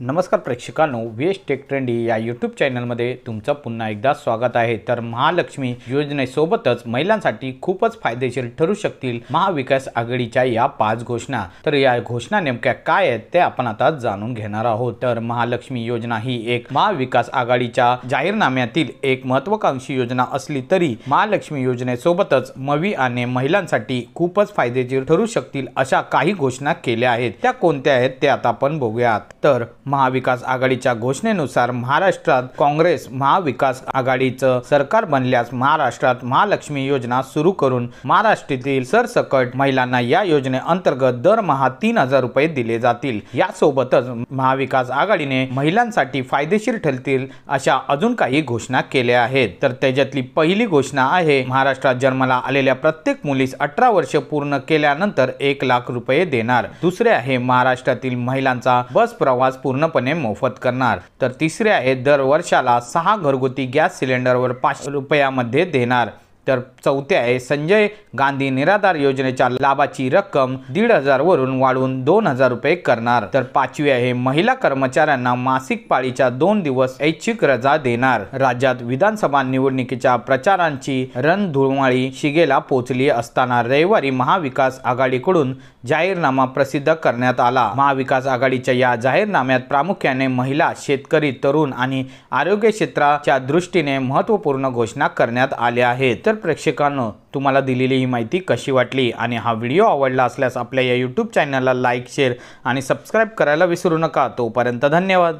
नमस्कार प्रेक्षकांनो, VS take trendy या YouTube चॅनलमध्ये तुमचं पुन्हा एकदा स्वागत आहे। तर महालक्ष्मी योजनेसोबतच महिलांसाठी खूपच फायदेशीर ठरू शकतील महाविकास आघाडीच्या या 5 घोषणा। तर या घोषणा नेमक्या काय आहेत ते आपण आता जाणून घेणार आहोत। तर महालक्ष्मी योजना ही एक महाविकास आघाडीच्या जाहीरनाम्यातील एक महत्त्वाकांक्षी योजना असली तरी महालक्ष्मी योजनेसोबतच मवी आणि महिलांसाठी खूपच फायदेशीर ठरू शकतील अशा काही घोषणा केल्या आहेत। त्या कोणत्या आहेत ते आता आपण बघूयात। तर महाविकास आघाडीच्या घोषणेनुसार महाराष्ट्रात काँग्रेस महाविकास आघाडीचं सरकार बनल्यास महाराष्ट्रात महालक्ष्मी योजना सुरू करून महाराष्ट्रातील सरसकट महिलांना या योजनेअंतर्गत दरमहा 3000 रुपये दिले जातील। यासोबतच महाविकास आघाडीने महिलांसाठी फायदेशीर ठरतील अशा अजून काही घोषणा केल्या आहेत। तर त्याच्यातली पहिली घोषणा आहे महाराष्ट्रात जन्माला आलेल्या प्रत्येक मुलीस 18 वर्ष पूर्ण केल्यानंतर 1 लाख रुपये देणार। दुसरे आहे महाराष्ट्रातील महिलांचा बस प्रवास पूर्णपणे मोफत करणार। तर तिसरे आहे दर वर्षाला 6 घरगुती गॅस सिलेंडरवर 500 रुपयामध्ये देणार। तर चौथे आहे संजय गांधी निराधार योजनेच्या लाभाची रक्कम 1500 वरून वाढवून 2000 रुपये करणार। तर पाचवी आहे महिला कर्मचाऱ्यांना मासिक पाळीच्या 2 दिवस ऐच्छिक रजा देणार। राज्यात विधानसभा निवडणुकीच्या प्रचारांची रणधुमाळी शिगेला पोहोचली असताना रविवारी महाविकास आघाडीकडून जाहीरनामा प्रसिद्ध करण्यात आला। महाविकास आघाडीच्या या जाहीरनाम्यात प्रामुख्याने महिला, शेतकरी, तरुण आणि आरोग्य क्षेत्राच्या दृष्टीने महत्त्वपूर्ण घोषणा करण्यात आल्या आहेत। तर प्रेक्षकांनो, तुम्हाला दिलेली ही माहिती कशी वाटली आणि हा व्हिडिओ आवडला असल्यास आपल्या या यूट्यूब चॅनलला लाईक, शेअर आणि सबस्क्राइब करायला विसरू नका। तोपर्यंत धन्यवाद।